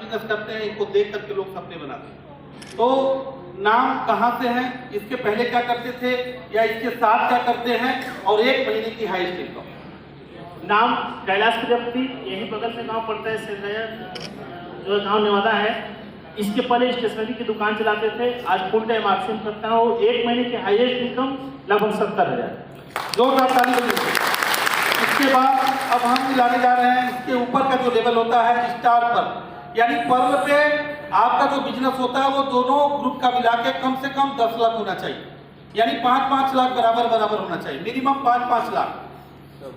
Business करते हैं, इनको देख करके लोग सपने बनाते हैं। तो नाम कहाँ से है, इसके पहले क्या करते थे या इसके साथ क्या करते हैं, और 1 महीने की हाईएस्ट इनकम। नाम कैलाश प्रजापति, यही बगल में गांव पड़ता है सेंधया जो गांव नेवादा है। इसके पहले स्टेशनरी की दुकान चलाते थे, आज फुल टाइम आर्ट्स करता है और 1 महीने की हाईएस्ट इनकम लगभग 70,000। जोरदार ताली बजाइए। इसके बाद अब हम मिलाने जा रहे हैं इसके ऊपर का जो लेवल होता है स्टार पर, यानी पर्व पे आपका जो बिजनेस होता है वो दोनों ग्रुप का मिला के कम से कम 10 लाख होना चाहिए, यानी 5-5 लाख बराबर होना चाहिए, मिनिमम 5-5 लाख।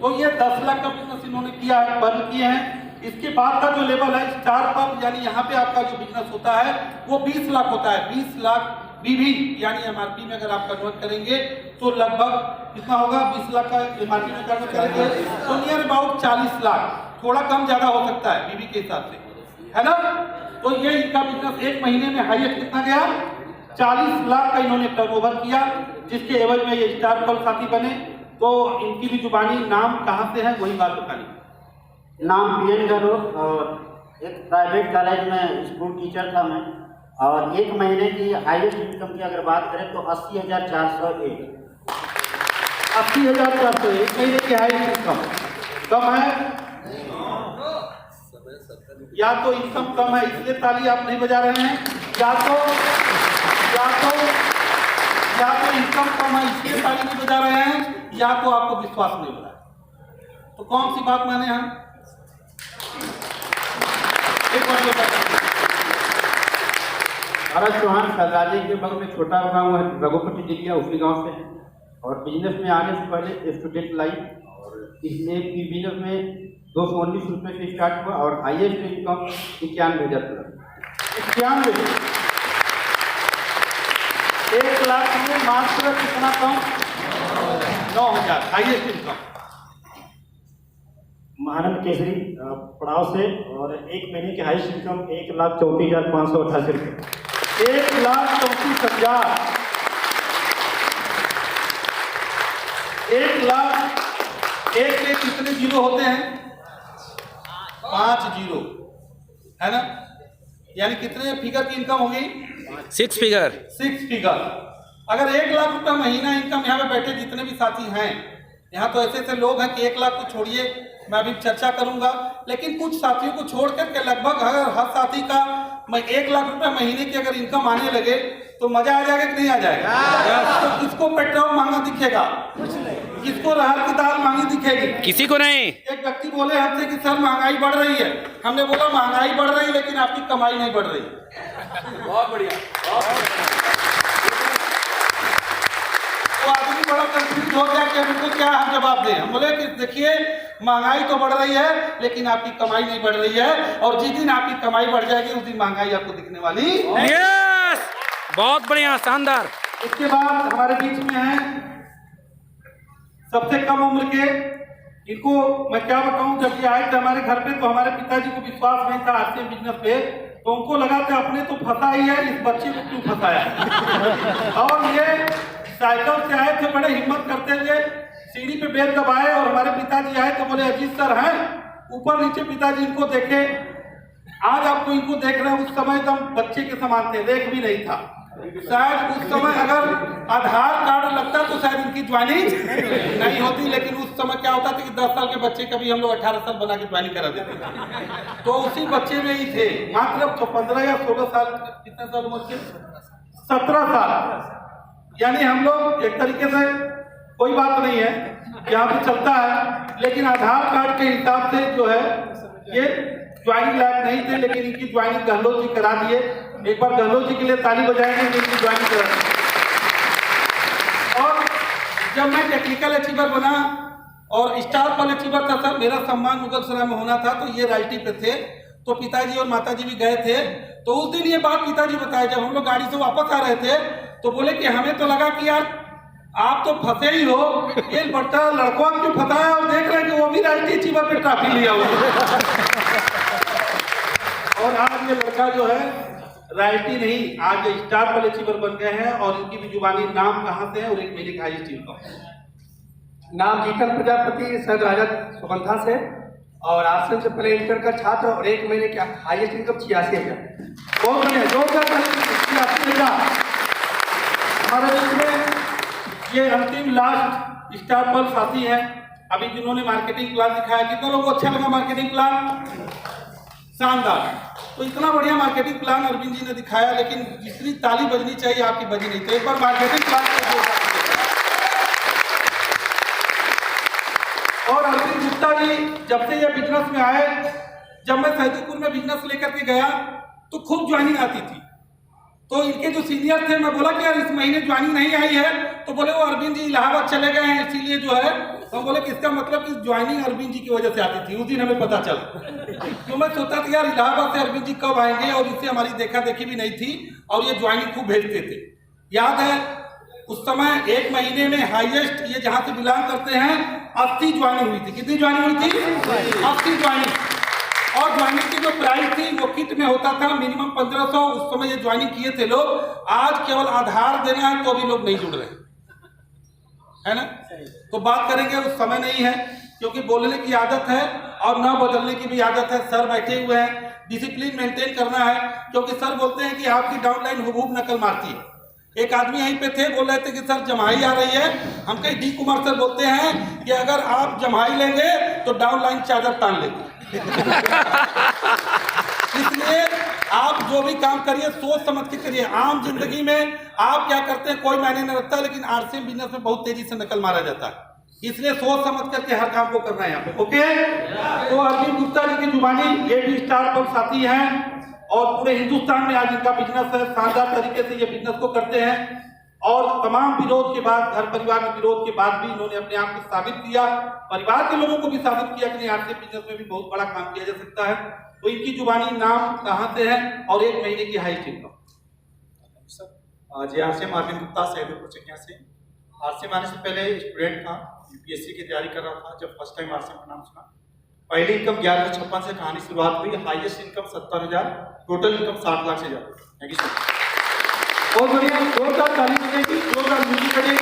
तो ये 10 लाख का बिजनेस इन्होंने किया है, पर्व किए हैं। इसके बाद का जो लेवल है स्टार पर्व, यानी यहाँ पे आपका जो बिजनेस होता है वो 20 लाख होता है। 20 लाख बीवी यानी एमआरपी में अगर आप कन्वर्ट करेंगे तो लगभग कितना होगा, 20 लाख का एमआरपी में कन्वर्ट करेंगे तो नियर अबाउट 40 लाख, थोड़ा कम ज्यादा हो सकता है बीवी के हिसाब से, है ना। तो ये इनका बिजनेस 1 महीने में हाईएस्ट कितना गया, 40 लाख का इन्होंने टर्नओवर किया, जिसके एवज में ये स्टार पर्व साथी बने। तो इनकी भी जुबानी नाम कहाँ से है वही बात बतानी। नाम पीएन गरो, और एक प्राइवेट कॉलेज में स्कूल टीचर था मैं, और 1 महीने की हाईएस्ट इनकम की अगर बात करें तो 80,401। 80,401 1 महीने की हाईएस्ट इनकम। कम है या तो इनकम कम है इसलिए ताली आप नहीं बजा रहे हैं, या तो इनकम कम है इसलिए ताली नहीं बजा रहे हैं, या तो आपको विश्वास नहीं हो रहा है। तो कौन सी बात माने हम, एक बार भारत चौहान सजाजे के बगल में छोटा गांव है रघुपति जिलिया, उसी गांव से है, और बिजनेस में आने से पहले स्टूडेंट लाइफ, और इसमें बिजनेस में 219 रुपये से स्टार्ट हुआ और हाईएस्ट इनकम 91,000। 91, 1 लाख में मात्र कितना कम, 9,000 हाईएस्ट इनकम। महानंद केसरी पड़ाव से, और 1 महीने की हाईएस्ट इनकम 1,34,588 रुपये। 1,34,000। 1 लाख, एक के कितने जीरो होते हैं, 5 जीरो, है ना, यानी कितने फिगर की इनकम होगी, 6 फिगर। 6 फिगर। अगर 1 लाख रुपया महीना इनकम, यहाँ पे बैठे जितने भी साथी हैं, यहाँ तो ऐसे ऐसे लोग हैं कि 1 लाख को छोड़िए, मैं अभी चर्चा करूंगा, लेकिन कुछ साथियों को छोड़ करके लगभग अगर हर साथी का 1 लाख रुपया महीने की अगर इनकम आने लगे तो मजा आ जाएगा कि नहीं आ जाएगा। तो किसको पेट्रोल महंगा दिखेगा, किसको रहर की दाल महंगी दिखेगी, किसी को नहीं। एक व्यक्ति बोले हमसे कि सर महंगाई बढ़ रही है, हमने बोला महंगाई बढ़ रही है लेकिन आपकी कमाई नहीं बढ़ रही। बहुत बढ़िया। तो आदमी बड़ा कंफ्यूज हो गया कि हमको क्या जवाब दें। हम बोले कि देखिए महंगाई तो बढ़ रही है लेकिन आपकी कमाई नहीं बढ़ रही है, और जिस दिन आपकी कमाई बढ़ जाएगी उस दिन महंगाई आपको दिखने वाली। यस, बहुत बढ़िया, शानदार। इसके बाद हमारे बीच में है सबसे कम उम्र के, इनको मैं क्या बताऊं, जब ये आए थे हमारे घर पे तो हमारे पिताजी को विश्वास नहीं था आरसीएम बिजनेस पे, तो उनको लगा कि अपने तो फंसा ही है, इस बच्चे को क्यों फंसाया। और ये साइकिल से आए थे बड़े हिम्मत करते हुए, सीढ़ी पे बेल दबाए और हमारे पिताजी आए तो बोले अजीत सर हैं, ऊपर नीचे पिताजी इनको देखे। आज आपको इनको देख रहे हैं, उस समय एकदम बच्चे के समान थे, देख भी नहीं था। शायद उस समय अगर आधार कार्ड लगता तो शायद इनकी ज्वाइनिंग नहीं होती, लेकिन उस समय क्या होता था कि 10 साल के बच्चे का भी हम लोग 18 साल बना के ज्वाइनिंग करा देते। तो उसी बच्चे में ही थे, मात्र 15 या 16 साल, कितने साल उम्र के, 17 साल। यानी हम लोग एक तरीके से कोई बात नहीं है, यहाँ पे चलता है, लेकिन आधार कार्ड के हिसाब से जो है ये ज्वाइनिंग लायक नहीं थे, लेकिन इनकी ज्वाइनिंग गहलोत जी करा दिए। एक बार गहलोत जी के लिए ताली बजाएंगे, इनकी ज्वाइनिंग करा दी। और जब मैं टेक्निकल अचीवर बना और स्टार पर अचीवर था सर, मेरा सम्मान मुगलसराय में होना था, तो ये राइटी पे थे, तो पिताजी और माताजी भी गए थे। तो उस दिन ये बात पिताजी बताए, जब हम लोग गाड़ी से वापस आ रहे थे तो बोले कि हमें तो लगा कि यार आप तो फंसे ही हो, ये बच्चा लड़कों क्यों फंसाया, और देख रहे हैं कि वो भी राइटी अचीवर पे ट्रॉफी लिया हुआ। और आज ये लड़का जो है राइटी नहीं, आज स्टार पर अचीवर बन गए हैं, और इनकी भी जुबानी नाम कहाँ से है और 1 महीने की हाईएस्ट इनकम। नाम जीतन प्रजापति, सर राजा सुगंधा से, और आश्रम से पहले इंटर का छात्र और 1 महीने की हाईएस्ट इनकम 86,000। बहुत बढ़िया, जोरदार ताली। हमारे बीच में ये अंतिम लास्ट स्टार पल साथी है अभी जिन्होंने मार्केटिंग प्लान दिखाया। कितना लोगों को अच्छा लगा मार्केटिंग प्लान? शानदार। तो इतना बढ़िया मार्केटिंग प्लान अरविंद जी ने दिखाया, लेकिन जितनी ताली बजनी चाहिए आपकी बजी नहीं। तो एक बार मार्केटिंग प्लान और अरविंद गुप्ता जी जब से ये बिजनेस में आए, जब मैं सैदपुर में बिजनेस लेकर के गया तो खूब ज्वाइनिंग आती थी। तो इनके जो सीनियर थे, मैं बोला कि यार इस महीने ज्वाइनिंग नहीं आई है, तो बोले वो अरविंद जी इलाहाबाद चले गए हैं इसीलिए जो है। तो बोले कि इसका मतलब कि ज्वाइनिंग अरविंद जी की वजह से आती थी। उस दिन हमें पता चला। तो मैं सोचा था यार इलाहाबाद से अरविंद जी कब आएंगे, और इससे हमारी देखा देखी भी नहीं थी और ये ज्वाइनिंग खूब भेजते थे। याद है उस समय 1 महीने में हाईएस्ट ये जहाँ से बिलोंग करते हैं 80 ज्वाइनिंग हुई थी। कितनी ज्वाइनिंग हुई थी? 80 ज्वाइनिंग। और ज्वाइनिंग की जो प्राइस थी वो किट में होता था मिनिमम 1500। उस समय ये ज्वाइनिंग किए थे लोग। आज केवल आधार देना है तो भी लोग नहीं जुड़ रहे, है ना। तो बात करेंगे, उस समय नहीं है क्योंकि बोलने की आदत है और न बदलने की भी आदत है। सर बैठे हुए हैं, डिसिप्लिन मेंटेन करना है, क्योंकि सर बोलते हैं कि आपकी डाउनलाइन हुबहूब नकल मारती है। एक आदमी यहीं पे थे, बोल रहे थे कि सर जमाई आ रही है। हम कहीं डी कुमार सर बोलते हैं कि अगर आप जमाई लेंगे तो डाउनलाइन चादर तान लेंगे। इसलिए आप जो भी काम करिए सोच समझ के करिए। आम जिंदगी में आप क्या करते हैं कोई मायने नहीं रखता, लेकिन आरसीएम बिजनेस में बहुत तेजी से नकल मारा जाता है। इसलिए सोच समझ करके हर काम को करना है यहाँ पे। ओके, तो अरविंद गुप्ता जी की जुबानी ये भी स्टार पर साथी हैं और पूरे हिंदुस्तान में आज इनका बिजनेस है। शानदार तरीके से ये बिजनेस को करते हैं और तमाम विरोध के बाद, घर परिवार में विरोध के बाद भी इन्होंने अपने आप को साबित किया, परिवार के लोगों को भी साबित किया कि नहीं आरसीएम बिजनेस में भी बहुत बड़ा काम किया जा सकता है। तो इनकी जुबानी नाम कहाँ से है और 1 महीने की हाईएस्ट इनकम? जी आरसीएम अरविंद गुप्ता सैदपुर चकिया से। आरसीएम आने से पहले स्टूडेंट था, यूपीएससी की तैयारी कर रहा था। जब फर्स्ट टाइम आरसीएम का नाम सुना, पहली इनकम 1156 से कहानी शुरुआत हुई। Highest income 70,000, total income 60 lakh से ज्यादा। Thank you sir. बहुत बढ़िया, जोरदार ताली बजेगी, जोरदार म्यूजिक बजेगी।